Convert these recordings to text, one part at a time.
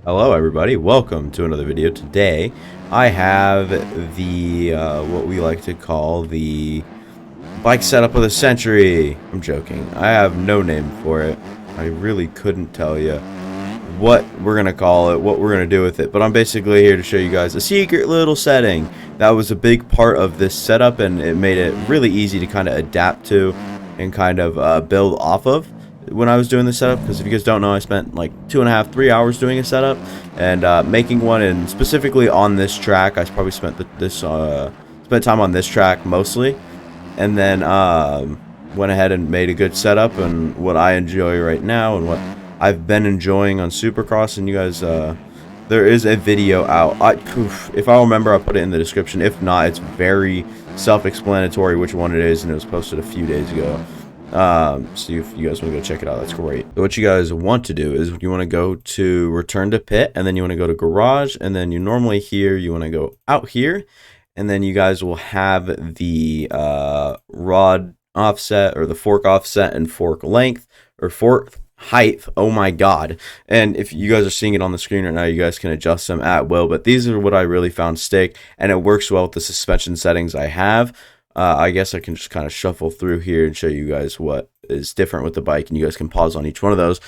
Hello everybody, welcome to another video. Today I have the what we like to call the bike setup of the century. I'm joking. I have no name for it. I really couldn't tell you what we're gonna call it, what we're gonna do with it, but I'm basically here to show you guys a secret little setting that was a big part of this setup, and it made it really easy to kind of adapt to and kind of build off of when I was doing the setup. Because if you guys don't know, I spent like 2.5–3 hours doing a setup and making one, and specifically on this track I probably spent spent time on this track mostly, and then went ahead and made a good setup and what I enjoy right now and what I've been enjoying on Supercross. And you guys, there is a video out. If I remember, I'll put it in the description. If not, it's very self-explanatory which one it is, and it was posted a few days ago. So if you guys want to go check it out, that's great. So what you guys want to do is you want to go to return to pit, and then you want to go to garage, and then you normally here you want to go out here, and then you guys will have the rod offset, or the fork offset, and fork length, or fork height. Oh my god. And if you guys are seeing it on the screen right now, you guys can adjust them at will, but these are what I really found stick, and it works well with the suspension settings I have. I guess I can just kind of shuffle through here and show you guys what is different with the bike, and you guys can pause on each one of those.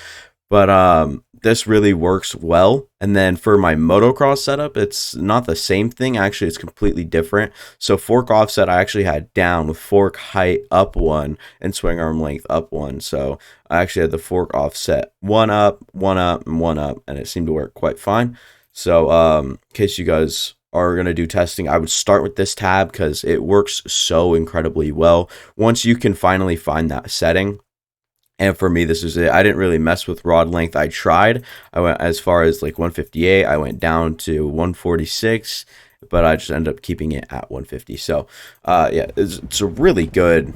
But this really works well. And then for my motocross setup, it's not the same thing. Actually, it's completely different. So fork offset I actually had down with fork height up one and swing arm length up one. So I actually had the fork offset one up, and one up, and it seemed to work quite fine. So in case you guys are going to do testing, I would start with this tab because it works so incredibly well once you can finally find that setting. And for me, this is it. I didn't really mess with rod length. I tried. I went as far as like 158. I went down to 146, but I just ended up keeping it at 150. So yeah, it's a really good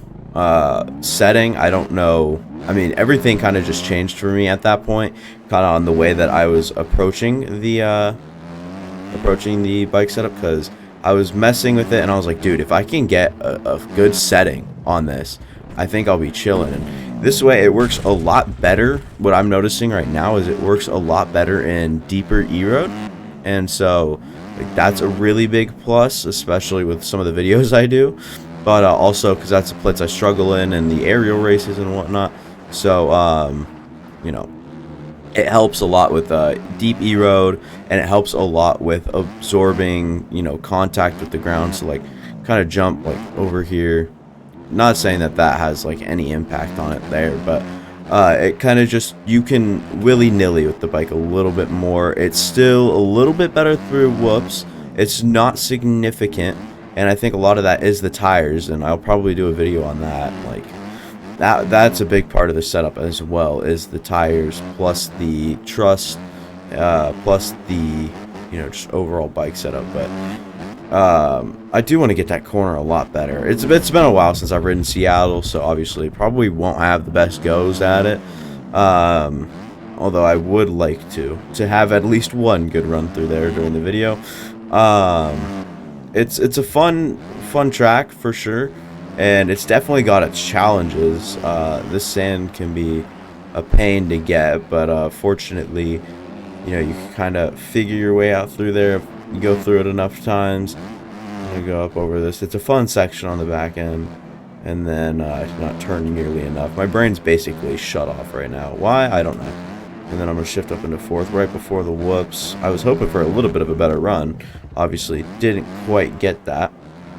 setting. I don't know. I mean, everything kind of just changed for me at that point, kind of on the way that I was approaching the bike setup, because I was messing with it and I was like, dude, if I can get a good setting on this, I think I'll be chilling. And this way it works a lot better. What I'm noticing right now is it works a lot better in deeper E-road, and so like, that's a really big plus, especially with some of the videos I do, but also because that's the plits I struggle in and the aerial races and whatnot. So you know, it helps a lot with deep E-road, and it helps a lot with absorbing, you know, contact with the ground. So like kind of jump like over here. Not saying that that has like any impact on it there, but it kind of just, you can willy-nilly with the bike a little bit more. It's still a little bit better through whoops. It's not significant, and I think a lot of that is the tires, and I'll probably do a video on that. Like that's a big part of the setup as well, is the tires plus the truss, plus the, you know, just overall bike setup. But I do want to get that corner a lot better. It's been a while since I've ridden Seattle, so obviously probably won't have the best goes at it. Although I would like to have at least one good run through there during the video. It's a fun track for sure, and it's definitely got its challenges. This sand can be a pain to get, but fortunately, you know, you can kind of figure your way out through there if you go through it enough times. I'm gonna go up over this. It's a fun section on the back end, and then it's not turning nearly enough. My brain's basically shut off right now. Why? I don't know. And then I'm gonna shift up into fourth right before the whoops. I was hoping for a little bit of a better run. Obviously, didn't quite get that.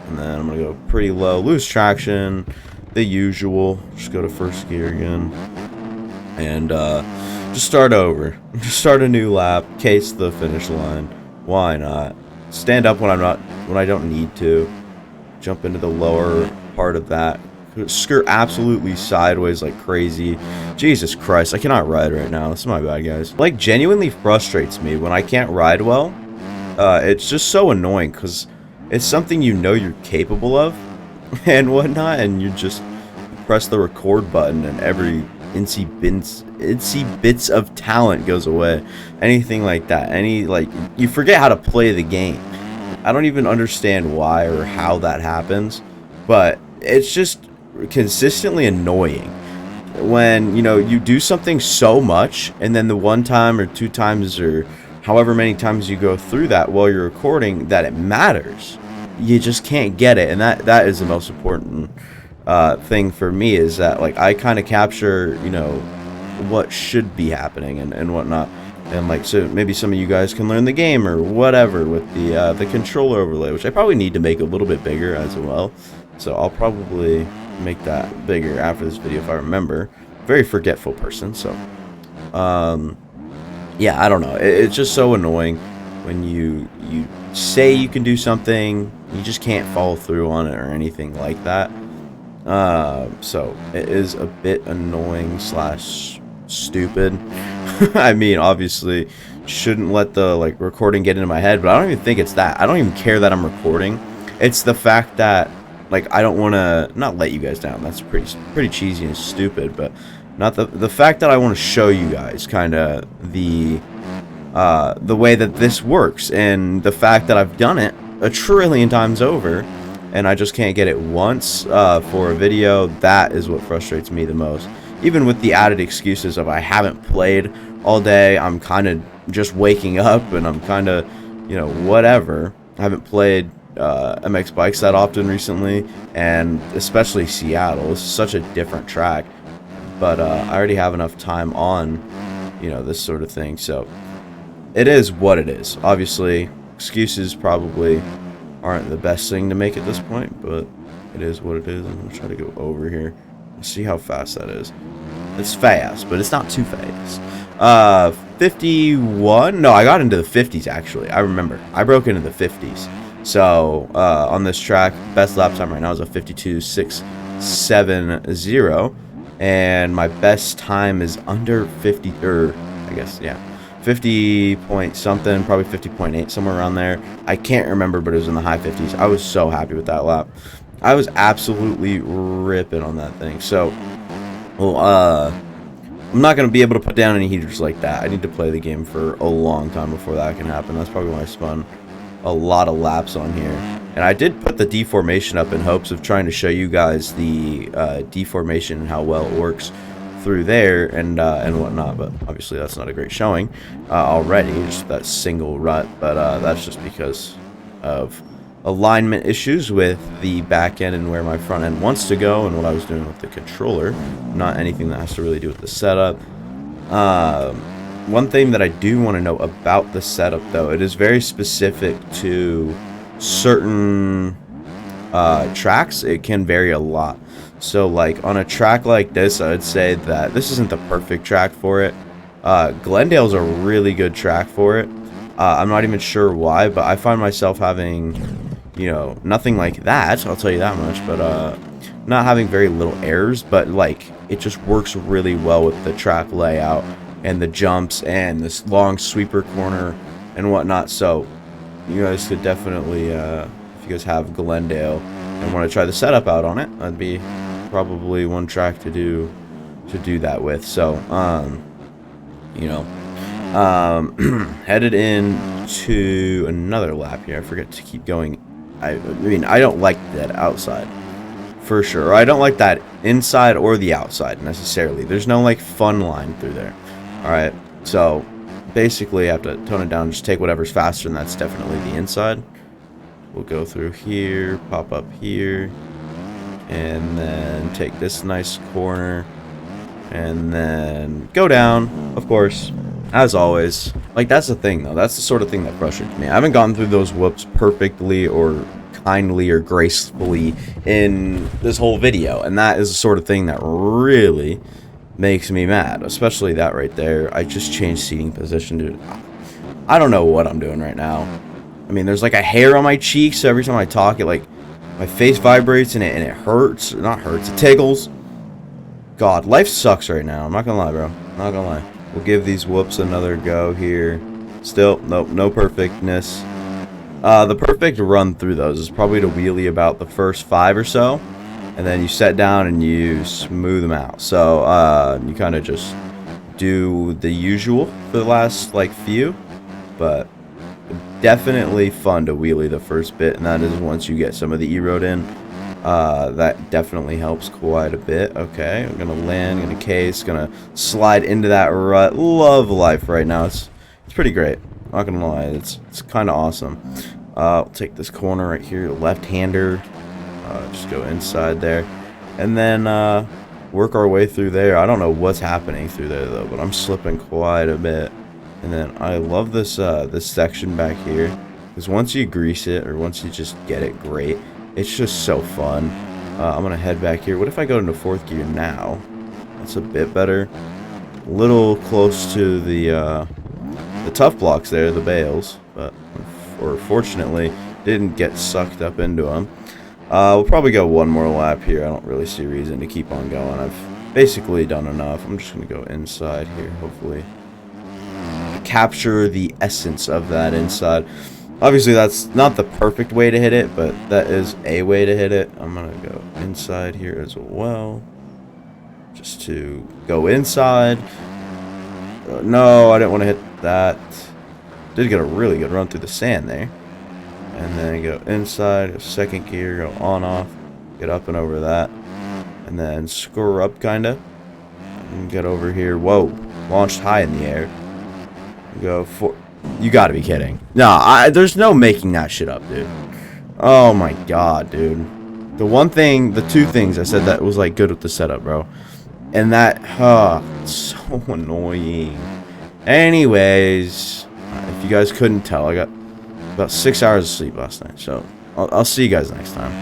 And then I'm gonna go pretty low, lose traction, the usual. Just go to first gear again, and just start over. Just start a new lap. Case the finish line. Why not? Stand up when I don't need to. Jump into the lower part of that. Skirt absolutely sideways like crazy. Jesus Christ, I cannot ride right now. This is my bad, guys. Like, genuinely frustrates me when I can't ride well. It's just so annoying, because it's something you know you're capable of and whatnot, and you just press the record button and every incy bits of talent goes away. Anything like that. Like, you forget how to play the game. I don't even understand why or how that happens, but it's just consistently annoying when, you know, you do something so much, and then the one time or two times or however many times you go through that while you're recording, that it matters. You just can't get it, and that is the most important thing for me, is that like I kind of capture, you know, what should be happening and whatnot, and like, so maybe some of you guys can learn the game or whatever with the controller overlay, which I probably need to make a little bit bigger as well. So I'll probably make that bigger after this video if I remember. Very forgetful person, so yeah, I don't know. It's just so annoying when you say you can do something, you just can't follow through on it or anything like that. So it is a bit annoying slash stupid. I mean, obviously shouldn't let the like recording get into my head, but I don't even think it's that. I don't even care that I'm recording. It's the fact that like I don't want to not let you guys down. That's pretty cheesy and stupid, but not the fact that I want to show you guys kind of the way that this works, and the fact that I've done it a trillion times over and I just can't get it once for a video. That is what frustrates me the most. Even with the added excuses of I haven't played all day, I'm kind of just waking up and I'm kind of, you know, whatever. I haven't played MX Bikes that often recently, and especially Seattle. It's such a different track, but I already have enough time on, you know, this sort of thing, so it is what it is. Obviously, excuses probably aren't the best thing to make at this point, but it is what it is. I'm gonna try to go over here and see how fast that is. It's fast, but it's not too fast. 51. No, I got into the 50s actually. I remember I broke into the 50s. So on this track, best lap time right now is a 52.670, and my best time is under 50, or I guess, yeah, 50 point something, probably 50.8, somewhere around there. I can't remember, but it was in the high 50s. I was so happy with that lap. I was absolutely ripping on that thing. So, well, I'm not going to be able to put down any heaters like that. I need to play the game for a long time before that can happen. That's probably why I spun a lot of laps on here. And I did put the deformation up in hopes of trying to show you guys the deformation and how well it works through there and whatnot, but obviously that's not a great showing already, just that single rut. But that's just because of alignment issues with the back end and where my front end wants to go and what I was doing with the controller, not anything that has to really do with the setup. One thing that I do want to know about the setup, though, it is very specific to certain tracks. It can vary a lot. So like on a track like this, I would say that this isn't the perfect track for it. Glendale's a really good track for it. I'm not even sure why, but I find myself having, you know, nothing like that, I'll tell you that much, but not having very little errors, but like it just works really well with the track layout and the jumps and this long sweeper corner and whatnot. So you guys could definitely, if you guys have Glendale and want to try the setup out on it, that'd be probably one track to do that with. So you know, headed into another lap here. I forget to keep going. I mean, I don't like that outside for sure. I don't like that inside or the outside necessarily. There's no like fun line through there. All right, so basically I have to tone it down and just take whatever's faster, and that's definitely the inside. We'll go through here, pop up here, and then take this nice corner, and then go down, of course, as always. Like, that's the thing, though. That's the sort of thing that frustrates me. I haven't gone through those whoops perfectly or kindly or gracefully in this whole video, and that is the sort of thing that really makes me mad, especially that right there. I just changed seating position, dude. I don't know what I'm doing right now. I mean, there's like a hair on my cheek, so every time I talk, it like, my face vibrates and it hurts. Not hurts, it tickles. God, life sucks right now. I'm not gonna lie, bro. Not gonna lie. We'll give these whoops another go here. Still, nope, no perfectness. The perfect run through those is probably to wheelie about the first 5 or so, and then you set down and you smooth them out. So you kind of just do the usual for the last like few, but definitely fun to wheelie the first bit, and that is once you get some of the E-road in. That definitely helps quite a bit. Okay, I'm gonna land, gonna case, gonna slide into that rut. Love life right now. It's pretty great. Not gonna lie, it's kind of awesome. I'll take this corner right here, left-hander. Just go inside there, and then work our way through there. I don't know what's happening through there though, but I'm slipping quite a bit. And then I love this this section back here, because once you grease it, or once you just get it great, it's just so fun. I'm gonna head back here. What if I go into 4th gear now? That's a bit better. A little close to the tough blocks there, the bales, but fortunately didn't get sucked up into them. We'll probably go one more lap here. I don't really see a reason to keep on going. I've basically done enough. I'm just gonna go inside here, hopefully capture the essence of that inside. Obviously that's not the perfect way to hit it, but that is a way to hit it. I'm gonna go inside here as well, just to go inside. No, I didn't want to hit that. Did get a really good run through the sand there. And then go inside, 2nd gear, go on off, get up and over that, and then score up kinda, and get over here. Whoa, launched high in the air. Go for. You gotta be kidding. No, there's no making that shit up, dude. Oh my god, dude. The two things I said that was like good with the setup, bro. And that, so annoying. Anyways, if you guys couldn't tell, I got about 6 hours of sleep last night. So I'll see you guys next time.